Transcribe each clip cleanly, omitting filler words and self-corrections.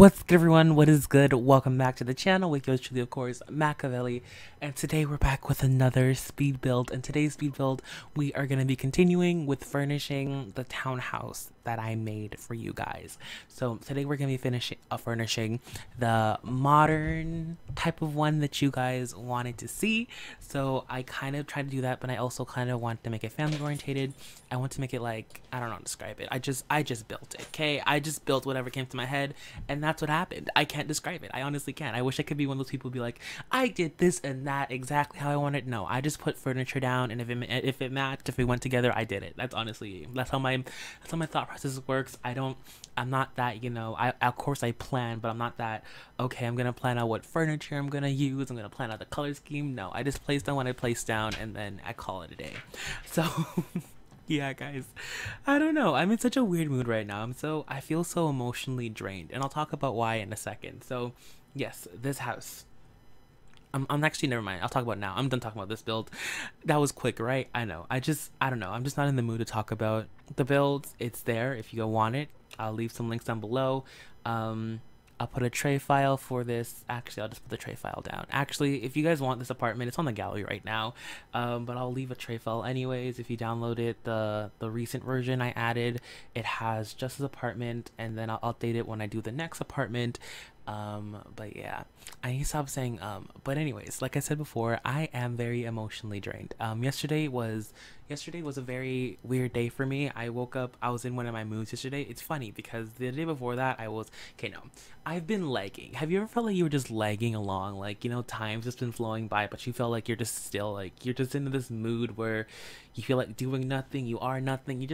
What's good, everyone? What is good? Welcome back to the channel with yours truly, of course, Machiavelli. And today we're back with another speed build. And today's speed build, we are going to be continuing with furnishing the townhouse that I made for you guys. So today we're going to be furnishing the modern type of one that you guys wanted to see. So I kind of tried to do that, but I also kind of wanted to make it family orientated. I want to make it like, I don't know how to describe it. I just built it, okay? I just built whatever came to my head, and that's what happened. I can't describe it. I honestly can't. I wish I could be one of those people who be like, I did this and that exactly how I wanted. No, I just put furniture down, and if it matched, if we went together, I did it. That's honestly, that's how my thought process works. I'm not that, you know, of course I plan, but I'm not that, okay, I'm gonna plan out what furniture I'm gonna use, I'm gonna plan out the color scheme. No, I just place down what I place down, and then I call it a day. So yeah, guys, I don't know, I'm in such a weird mood right now. I feel so emotionally drained, and I'll talk about why in a second. So yes, this house, I'm actually, never mind, I'll talk about it now. I'm done talking about this build. That was quick, right? I know. I don't know, I'm just not in the mood to talk about the builds. It's there if you go want it. I'll leave some links down below. I'll put a tray file for this. Actually, I'll just put the tray file down. Actually, if you guys want this apartment, it's on the gallery right now, but I'll leave a tray file anyways. If you download it, the recent version I added, it has just this apartment, and then I'll update it when I do the next apartment. But yeah, I need to stop saying but anyways, like I said before, I am very emotionally drained. Yesterday was a very weird day for me. I woke up, I was in one of my moods yesterday. It's funny because the day before that I've been lagging. Have you ever felt like you were just lagging along, like, you know, time's just been flowing by, but you feel like you're just still, like, you're just into this mood where you feel like doing nothing, you are nothing, you're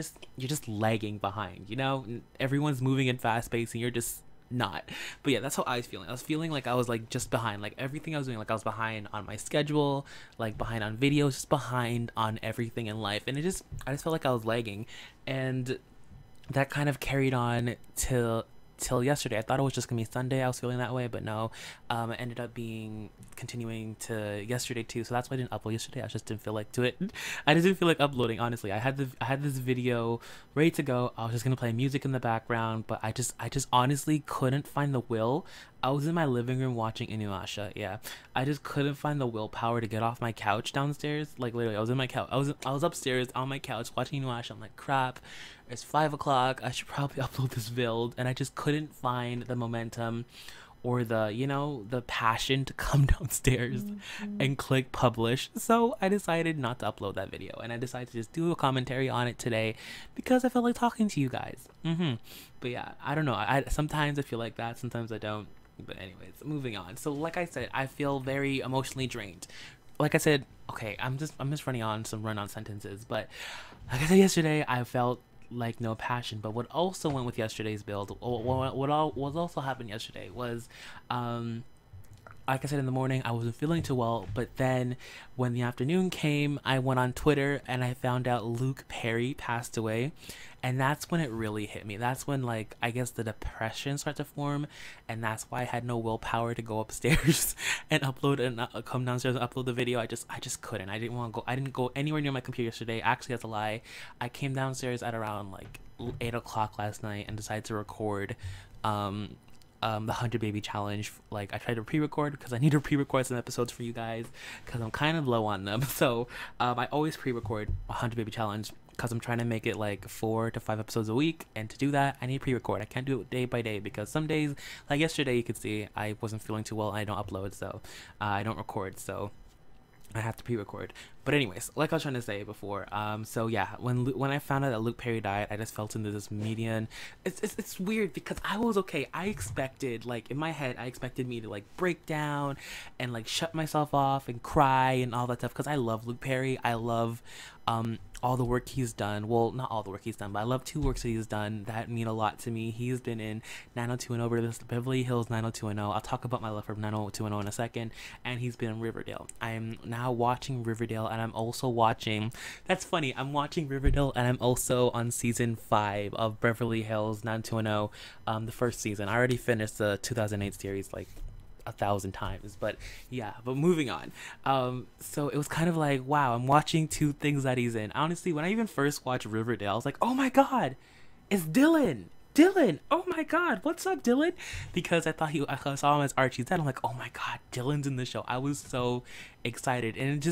just lagging behind, you know? Everyone's moving in fast pace and you're just not. But yeah, that's how I was feeling. I was feeling like I was like just behind, like everything I was doing, like I was behind on my schedule, like behind on videos, just behind on everything in life. And I just felt like I was lagging, and that kind of carried on till yesterday. I thought it was just gonna be Sunday I was feeling that way, but no, it ended up being continuing to yesterday too. So that's why I didn't upload yesterday. I just didn't feel like to it. I just didn't feel like uploading, honestly. I had this video ready to go. I was just gonna play music in the background, but I just honestly couldn't find the will. I was in my living room watching Inuyasha. Yeah, I just couldn't find the willpower to get off my couch downstairs. Like literally, I was in my couch. I was upstairs on my couch watching Inuyasha. I'm like, crap, it's 5 o'clock. I should probably upload this build, and I just couldn't find the momentum or the, you know, the passion to come downstairs and click publish. So I decided not to upload that video, and I decided to just do a commentary on it today because I felt like talking to you guys. But yeah, I don't know. I sometimes I feel like that, sometimes I don't. But anyways, moving on. So like I said, I feel very emotionally drained. Like I said, okay, I'm just running on some run-on sentences, but like I said yesterday, I felt like no passion. But what also went with yesterday's build, what also happened yesterday was, like I said, in the morning I wasn't feeling too well, but then when the afternoon came, I went on Twitter and I found out Luke Perry passed away, and that's when it really hit me. That's when, like, I guess the depression started to form, and that's why I had no willpower to go upstairs and upload and come downstairs and upload the video. I just couldn't. I didn't go anywhere near my computer yesterday. Actually, that's a lie. I came downstairs at around like 8 o'clock last night and decided to record the 100 baby challenge. Like, I tried to pre-record because I need to pre-record some episodes for you guys because I'm kind of low on them. So I always pre-record 100 baby challenge because I'm trying to make it like 4 to 5 episodes a week, and to do that I need pre-record. I can't do it day by day because some days, like yesterday, you could see I wasn't feeling too well and I don't upload, so I don't record, so I have to pre-record. But anyways, like I was trying to say before, so yeah, when I found out that Luke Perry died, I just felt into this median. It's weird because I was okay. I expected, like, in my head, I expected me to like break down and like shut myself off and cry and all that stuff because I love Luke Perry. I love all the work he's done. Well, not all the work he's done, but I love 2 works that he's done that mean a lot to me. He's been in 90210, this Beverly Hills 90210. I'll talk about my love for 90210 in a second. And he's been in Riverdale. I am now watching Riverdale, and I'm also watching, that's funny, I'm watching Riverdale and I'm also on season 5 of Beverly Hills 90210, the first season. I already finished the 2008 series like 1,000 times, but yeah, but moving on. So it was kind of like, wow, I'm watching 2 things that he's in. Honestly, when I even first watched Riverdale, I was like, oh my god, it's Dylan. Dylan, oh my god, what's up, Dylan? Because I saw him as Archie's dad. I'm like, oh my god, Dylan's in the show. I was so excited, and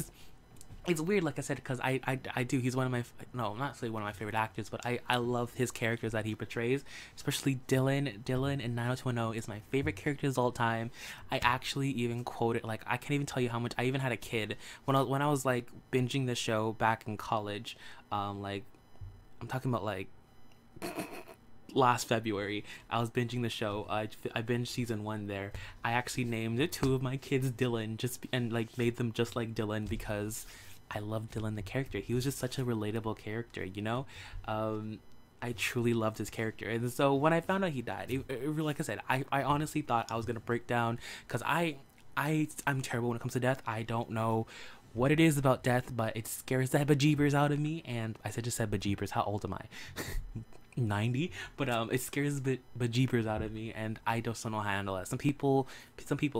it's weird, like I said, because I do. He's one of my, no, not necessarily one of my favorite actors, but I love his characters that he portrays, especially Dylan. Dylan in 90210 is my favorite characters of all time. I actually even quoted, like, I can't even tell you how much. I even had a kid when I was like binging the show back in college. Like, I'm talking about like last February. I was binging the show. I binged season 1 there. I actually named it 2 of my kids Dylan, and like made them just like Dylan because I love Dylan the character. He was just such a relatable character, you know. I truly loved his character, and so when I found out he died, like I said, I honestly thought I was gonna break down because I'm terrible when it comes to death. I don't know what it is about death, but it scares the bejeebers out of me. And just said bejeebers. How old am I? 90. But it scares the bejeepers out of me, and I just don't know how to handle it. Some people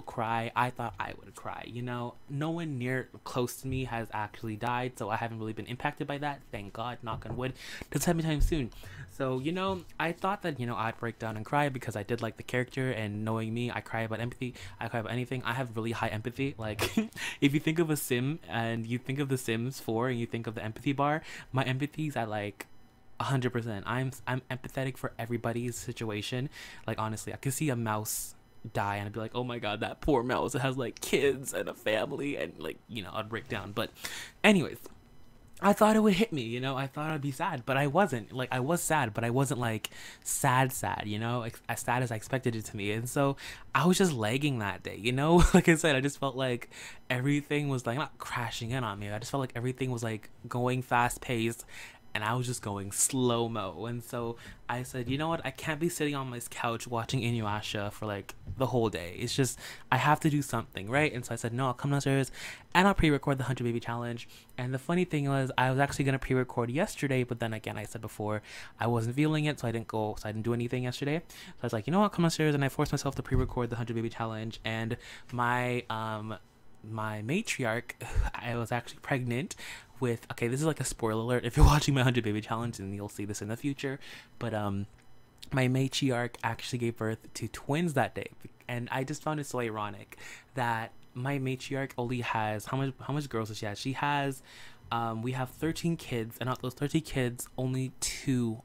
cry. I thought I would cry, you know. No one near close to me has actually died, so I haven't really been impacted by that, thank God, knock on wood. Doesn't happen anytime soon. So, you know, I thought that, you know, I'd break down and cry because I did like the character, and knowing me, I cry about empathy. I cry about anything. I have really high empathy. Like, if you think of a sim and you think of the Sims 4 and you think of the empathy bar, my empathy's at like 100%. I'm empathetic for everybody's situation. Like, honestly, I could see a mouse die and I'd be like, oh my god, that poor mouse. It has like kids and a family, and like, you know, I'd break down. But anyways, I thought it would hit me, you know. I thought I'd be sad, but I wasn't. Like, I was sad, but I wasn't like sad, you know, as sad as I expected it to be. And so I was just lagging that day, you know. Like I said, I just felt like everything was like not crashing in on me. I just felt like everything was like going fast paced, and I was just going slow-mo. And so I said, you know what, I can't be sitting on my couch watching Inuyasha for like the whole day. It's just, I have to do something, right? And so I said, no, I'll come downstairs and I'll pre-record the 100 Baby Challenge. And the funny thing was, I was actually going to pre-record yesterday, but then again, I said before, I wasn't feeling it, so I didn't do anything yesterday. So I was like, you know what, come downstairs, and I forced myself to pre-record the 100 Baby Challenge. And my matriarch, I was actually pregnant with, okay, this is like a spoiler alert if you're watching my 100 Baby Challenge, and you'll see this in the future, but my matriarch actually gave birth to twins that day. And I just found it so ironic that my matriarch only has, how much girls does she have? She has, we have 13 kids, and out those 13 kids, only two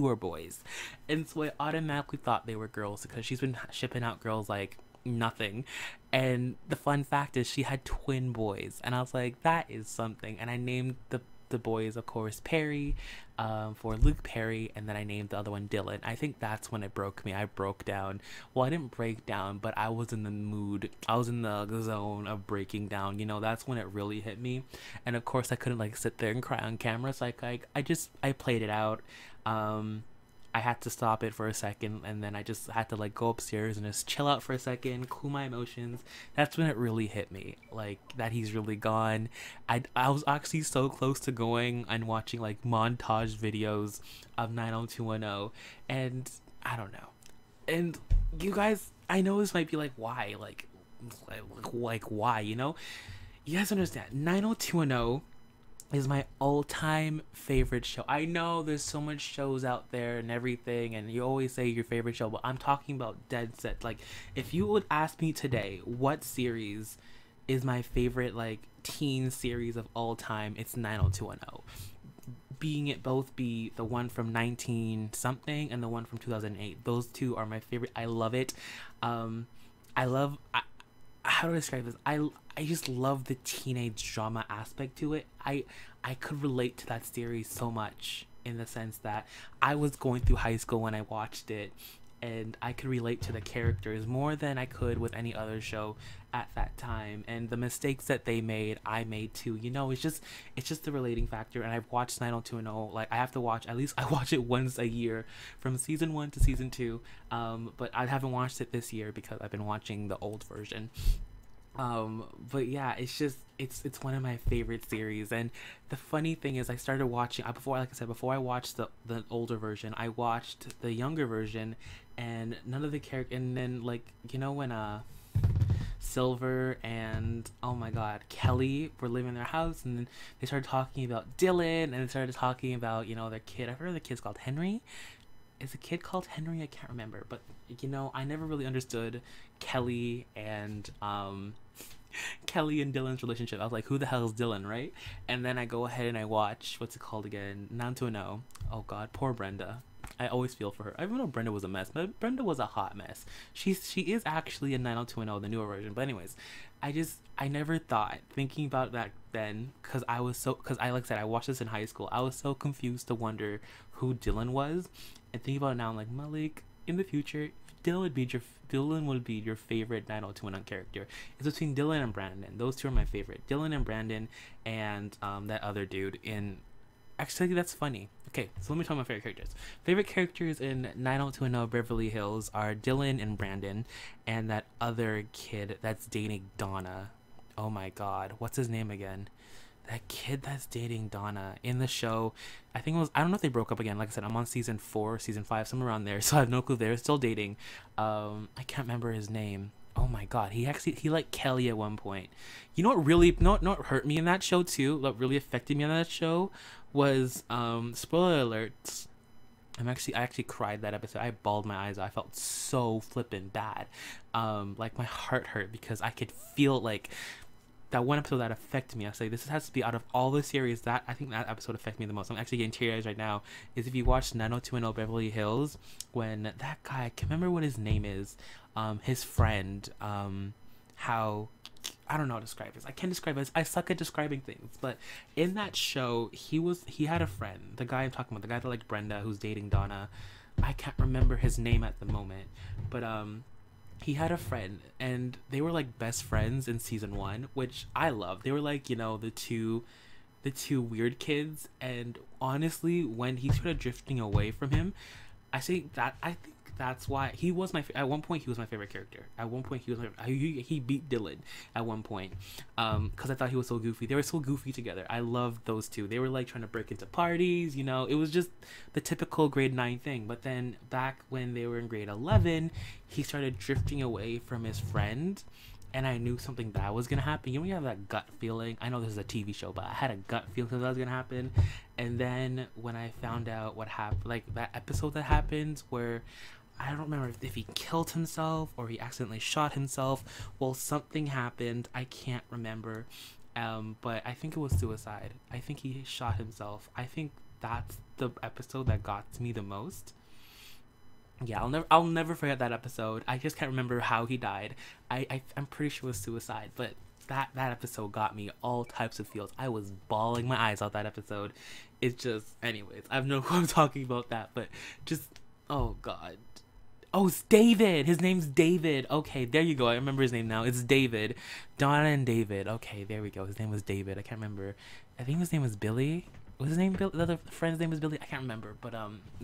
are boys. And so I automatically thought they were girls because she's been shipping out girls like nothing. And the fun fact is she had twin boys, and I was like, that is something. And I named the boys, of course, Perry, for Luke Perry, and then I named the other one Dylan. I think that's when it broke me. I broke down. Well, I didn't break down, but I was in the mood. I was in the zone of breaking down, you know. That's when it really hit me. And of course I couldn't like sit there and cry on camera, so I played it out. I had to stop it for a second, and then I just had to like go upstairs and just chill out for a second, cool my emotions. That's when it really hit me, like, that he's really gone. I was actually so close to going and watching like montage videos of 90210, and I don't know. And you guys, I know this might be like, why, like why, you know? You guys understand, 90210 is my all-time favorite show. I know there's so much shows out there and everything, and you always say your favorite show, but I'm talking about dead set. Like, if you would ask me today what series is my favorite like teen series of all time, it's 90210. Being it both be the one from 19 something and the one from 2008. Those two are my favorite. I love it. How do I describe this? I just love the teenage drama aspect to it. I could relate to that series so much, in the sense that I was going through high school when I watched it, and I could relate to the characters more than I could with any other show at that time. And the mistakes that they made, I made too. You know, it's just the relating factor. And I've watched 90210. Like, I have to watch, at least I watch it once a year from season 1 to season 2. But I haven't watched it this year because I've been watching the old version. But yeah, it's one of my favorite series. And the funny thing is, I started watching before I watched the older version, I watched the younger version, and none of the character, and then, like, you know, when Silver and, oh my god, Kelly were living in their house, and then they started talking about Dylan, and they started talking about, you know, their kid. I heard the kid's called Henry. is a kid called Henry. I can't remember, but you know, I never really understood Kelly and Kelly and Dylan's relationship. I was like, who the hell is Dylan, right? And then I go ahead and I watch, what's it called again? 90210. Oh god, poor Brenda. I always feel for her. Even though Brenda was a mess, but Brenda was a hot mess. She is actually a 90210, the newer version. But anyways, I never thought, thinking about that then, because I like I said, I watched this in high school. I was so confused to wonder who Dylan was, and thinking about it now, I'm like, Malik, in the future, Dylan would be your favorite 90210 character. It's between Dylan and Brandon. Those two are my favorite. Dylan and Brandon, and that other dude in. Actually, that's funny. Okay, so let me tell my favorite characters. Favorite characters in 90210 Beverly Hills are Dylan and Brandon, and that other kid that's dating Donna. Oh my god, what's his name again? That kid that's dating Donna in the show. I think it was, I don't know if they broke up again. Like I said, I'm on season 4, season 5, somewhere around there, so I have no clue if they're still dating. I can't remember his name. Oh my god, he liked Kelly at one point. You know what really not hurt me in that show too, what really affected me on that show was spoiler alerts. I actually cried that episode. I bawled my eyes out. I felt so flippin' bad. Like my heart hurt because I could feel like that one episode that affected me. I was like, this has to be out of all the series, that I think that episode affected me the most. I'm actually getting teary eyes right now. Is if you watch 90210 Beverly Hills, when that guy, I can't remember what his name is, his friend, how, I don't know how to describe this. I can't describe it. I suck at describing things. But in that show, he had a friend. The guy I'm talking about, the guy that liked Brenda, who's dating Donna. I can't remember his name at the moment, but he had a friend, and they were like best friends in season 1, which I love. They were like, you know, the two weird kids. And honestly, when he started drifting away from him, I think that's why he was at one point he was my favorite character. At one point he beat Dylan at one point, because I thought he was so goofy. They were so goofy together. I loved those two. They were like trying to break into parties, you know. It was just the typical grade 9 thing. But then back when they were in grade 11, he started drifting away from his friend, and I knew something bad was gonna happen. You know, you have that gut feeling. I know this is a TV show, but I had a gut feeling that was gonna happen. And then when I found out what happened, like that episode that happened where I don't remember if he killed himself or he accidentally shot himself. Well, something happened. I can't remember. But I think it was suicide. I think he shot himself. I think that's the episode that got to me the most. Yeah, I'll never forget that episode. I just can't remember how he died. I'm pretty sure it was suicide, but that episode got me all types of feels. I was bawling my eyes out that episode. It's just, anyways, I have no clue I'm talking about that, but just, oh god. Oh, it's David. His name's David. Okay, there you go. I remember his name now. It's David. Donna and David. Okay, there we go. His name was David. I can't remember. I think his name was Billy. Was his name Billy? The other friend's name was Billy? I can't remember. But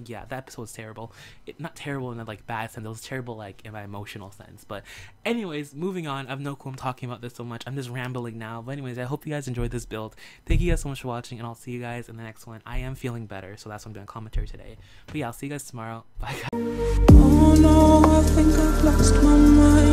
yeah, that episode was terrible. Not terrible in a like bad sense. It was terrible like in my emotional sense. But anyways, moving on. I have no clue I'm talking about this so much. I'm just rambling now. But anyways, I hope you guys enjoyed this build. Thank you guys so much for watching, and I'll see you guys in the next one. I am feeling better, so that's why I'm doing commentary today. But yeah, I'll see you guys tomorrow. Bye guys. Oh no, I think I've lost my mind.